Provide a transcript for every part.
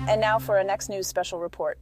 And now for our next news special report.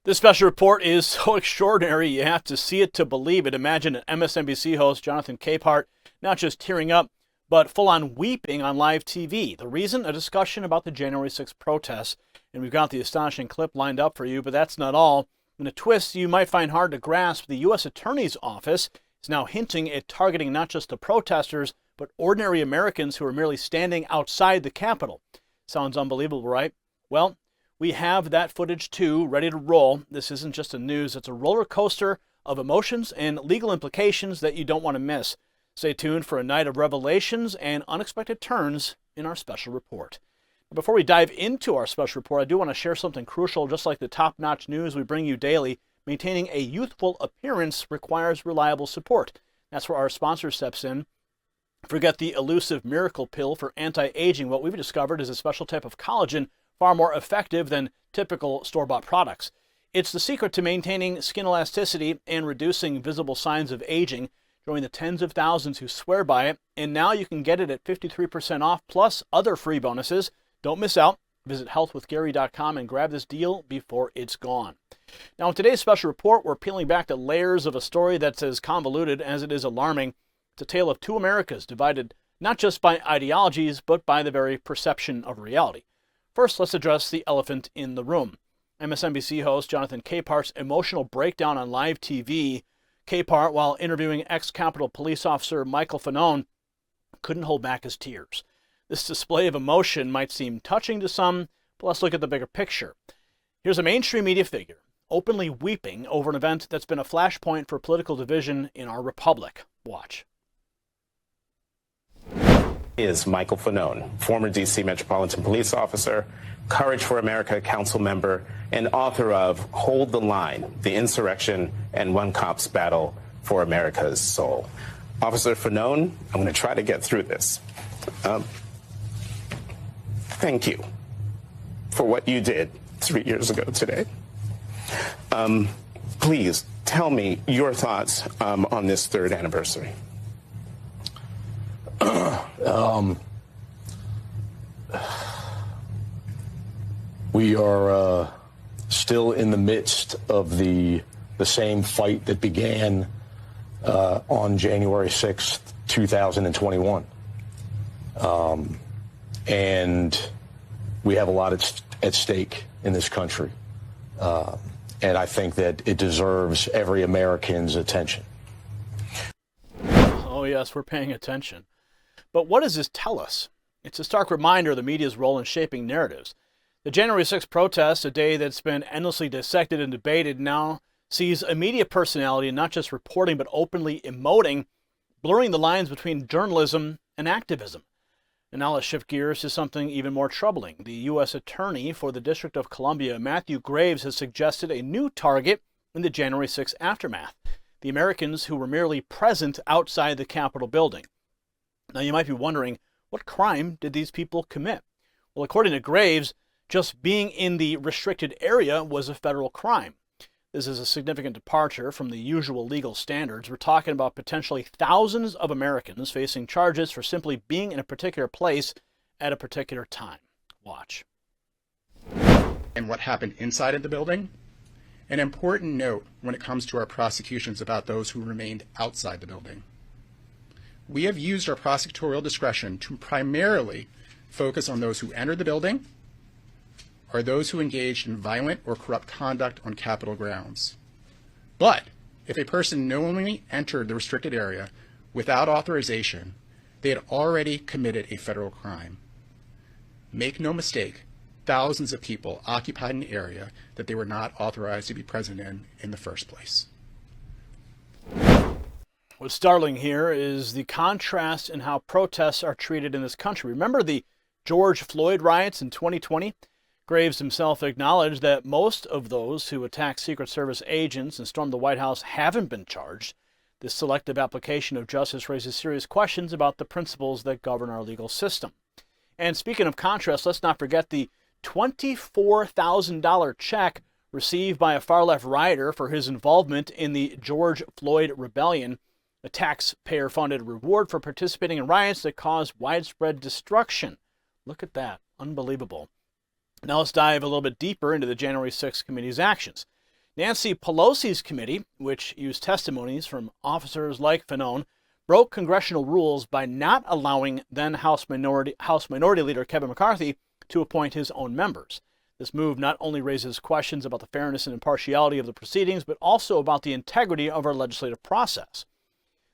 This special report is so extraordinary, you have to see it to believe it. Imagine an MSNBC host, Jonathan Capehart, not just tearing up, but full-on weeping on live TV. The reason? A discussion about the January 6th protests. And we've got the astonishing clip lined up for you, but that's not all. In a twist you might find hard to grasp, the U.S. Attorney's Office is now hinting at targeting not just the protesters, but ordinary Americans who are merely standing outside the Capitol. Sounds unbelievable, right? Well, we have that footage too, ready to roll. This isn't just a news, it's a roller coaster of emotions and legal implications that you don't want to miss. Stay tuned for a night of revelations and unexpected turns in our special report. Before we dive into our special report, I do want to share something crucial. Just like the top-notch news we bring you daily, maintaining a youthful appearance requires reliable support. That's where our sponsor steps in. Forget the elusive miracle pill for anti-aging. What we've discovered is a special type of collagen far more effective than typical store-bought products. It's the secret to maintaining skin elasticity and reducing visible signs of aging. Join the tens of thousands who swear by it, and now you can get it at 53% off plus other free bonuses. Don't miss out. Visit healthwithgary.com and grab this deal before it's gone. Now, in today's special report, we're peeling back the layers of a story that's as convoluted as it is alarming. It's a tale of two Americas divided not just by ideologies, but by the very perception of reality. First, let's address the elephant in the room. MSNBC host Jonathan Capehart's emotional breakdown on live TV. Capehart, while interviewing ex-Capitol Police Officer Michael Fanone, couldn't hold back his tears. This display of emotion might seem touching to some, but let's look at the bigger picture. Here's a mainstream media figure openly weeping over an event that's been a flashpoint for political division in our republic. Watch. Is Michael Fanone, former D.C. Metropolitan Police Officer, Courage for America Council member, and author of Hold the Line, The Insurrection and One Cop's Battle for America's Soul. Officer Fanone, I'm going to try to get through this. Thank you for what you did 3 years ago today. Please tell me your thoughts on this third anniversary. We are still in the midst of the same fight that began on January 6th, 2021. And we have a lot at stake in this country. And I think that it deserves every American's attention. Oh yes, we're paying attention. But what does this tell us? It's a stark reminder of the media's role in shaping narratives. The January 6th protest, a day that's been endlessly dissected and debated, now sees a media personality not just reporting but openly emoting, blurring the lines between journalism and activism. And now let's shift gears to something even more troubling. The U.S. Attorney for the District of Columbia, Matthew Graves, has suggested a new target in the January 6th aftermath: the Americans who were merely present outside the Capitol building. Now you might be wondering, what crime did these people commit? Well, according to Graves, just being in the restricted area was a federal crime. This is a significant departure from the usual legal standards. We're talking about potentially thousands of Americans facing charges for simply being in a particular place at a particular time. Watch. And what happened inside of the building? An important note when it comes to our prosecutions about those who remained outside the building. We have used our prosecutorial discretion to primarily focus on those who entered the building or those who engaged in violent or corrupt conduct on Capitol grounds. But if a person knowingly entered the restricted area without authorization, they had already committed a federal crime. Make no mistake, thousands of people occupied an area that they were not authorized to be present in the first place. What's startling here is the contrast in how protests are treated in this country. Remember the George Floyd riots in 2020? Graves himself acknowledged that most of those who attacked Secret Service agents and stormed the White House haven't been charged. This selective application of justice raises serious questions about the principles that govern our legal system. And speaking of contrast, let's not forget the $24,000 check received by a far-left rioter for his involvement in the George Floyd rebellion. a taxpayer-funded reward for participating in riots that caused widespread destruction. Look at that. Unbelievable. Now let's dive a little bit deeper into the January 6th committee's actions. Nancy Pelosi's committee, which used testimonies from officers like Fanone, broke congressional rules by not allowing then House Minority Leader Kevin McCarthy to appoint his own members. This move not only raises questions about the fairness and impartiality of the proceedings, but also about the integrity of our legislative process.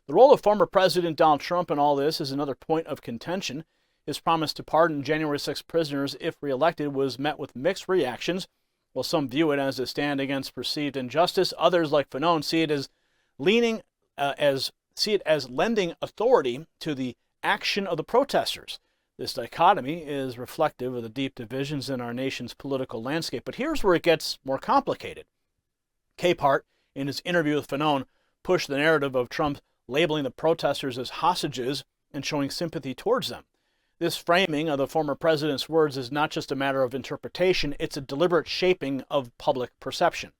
The role of former President Donald Trump in all this is another point of contention. His promise to pardon January 6 prisoners if reelected was met with mixed reactions. While some view it as a stand against perceived injustice, others, like Fanone, see it as lending authority to the action of the protesters. This dichotomy is reflective of the deep divisions in our nation's political landscape. But here's where it gets more complicated. Capehart, in his interview with Fanone, pushed the narrative of Trump labeling the protesters as hostages and showing sympathy towards them. This framing of the former president's words is not just a matter of interpretation, it's a deliberate shaping of public perception.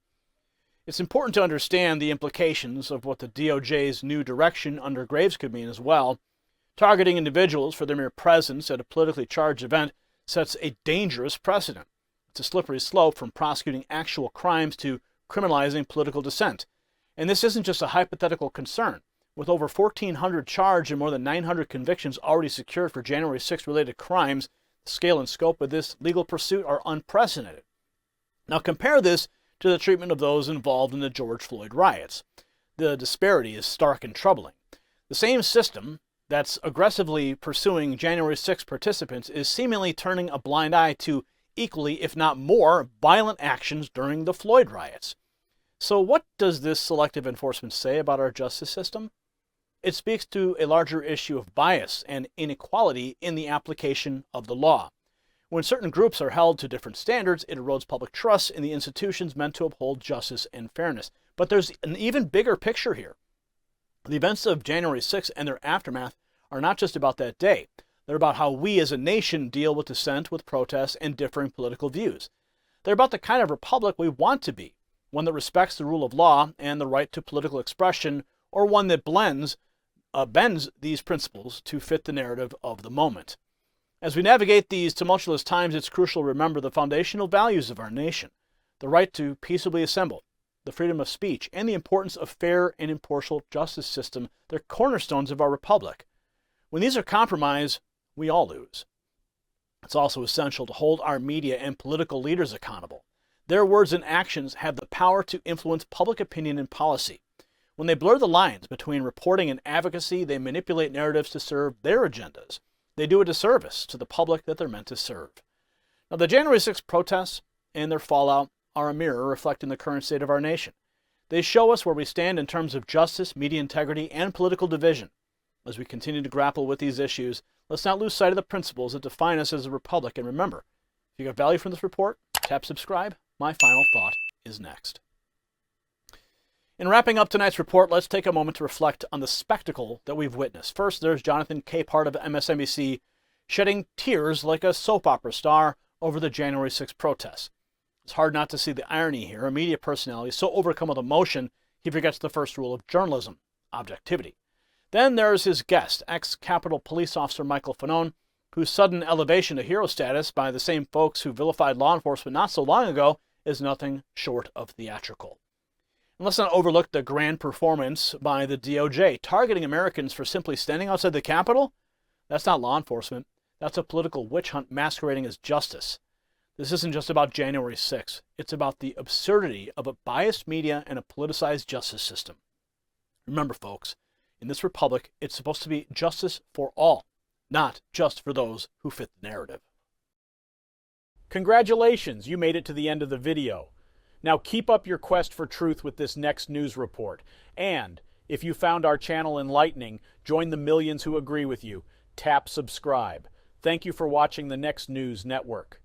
It's important to understand the implications of what the DOJ's new direction under Graves could mean as well. Targeting individuals for their mere presence at a politically charged event sets a dangerous precedent. It's a slippery slope from prosecuting actual crimes to criminalizing political dissent. And this isn't just a hypothetical concern. With over 1,400 charged and more than 900 convictions already secured for January 6 related crimes, the scale and scope of this legal pursuit are unprecedented. Now compare this to the treatment of those involved in the George Floyd riots. The disparity is stark and troubling. The same system that's aggressively pursuing January 6 participants is seemingly turning a blind eye to equally, if not more, violent actions during the Floyd riots. So what does this selective enforcement say about our justice system? It speaks to a larger issue of bias and inequality in the application of the law. When certain groups are held to different standards, it erodes public trust in the institutions meant to uphold justice and fairness. But there's an even bigger picture here. The events of January 6th and their aftermath are not just about that day. They're about how we as a nation deal with dissent, with protests, and differing political views. They're about the kind of republic we want to be, one that respects the rule of law and the right to political expression, or one that bends these principles to fit the narrative of the moment. As we navigate these tumultuous times, it's crucial to remember the foundational values of our nation: the right to peaceably assemble, the freedom of speech, and the importance of fair and impartial justice system. They're cornerstones of our republic. When these are compromised, we all lose. It's also essential to hold our media and political leaders accountable. Their words and actions have the power to influence public opinion and policy. When they blur the lines between reporting and advocacy, they manipulate narratives to serve their agendas. They do a disservice to the public that they're meant to serve. Now, the January 6th protests and their fallout are a mirror reflecting the current state of our nation. They show us where we stand in terms of justice, media integrity, and political division. As we continue to grapple with these issues, let's not lose sight of the principles that define us as a republic. And remember, if you got value from this report, tap subscribe. My final thought is next. In wrapping up tonight's report, let's take a moment to reflect on the spectacle that we've witnessed. First, there's Jonathan Capehart of MSNBC shedding tears like a soap opera star over the January 6th protests. It's hard not to see the irony here. A media personality so overcome with emotion, he forgets the first rule of journalism: objectivity. Then there's his guest, ex-Capitol Police Officer Michael Fanone, whose sudden elevation to hero status by the same folks who vilified law enforcement not so long ago is nothing short of theatrical. And let's not overlook the grand performance by the DOJ, targeting Americans for simply standing outside the Capitol. That's not law enforcement. That's a political witch hunt masquerading as justice. This isn't just about January 6th. It's about the absurdity of a biased media and a politicized justice system. Remember, folks, in this republic, it's supposed to be justice for all, not just for those who fit the narrative. Congratulations, you made it to the end of the video. Now keep up your quest for truth with this next news report. And if you found our channel enlightening, join the millions who agree with you. Tap subscribe. Thank you for watching the Next News Network.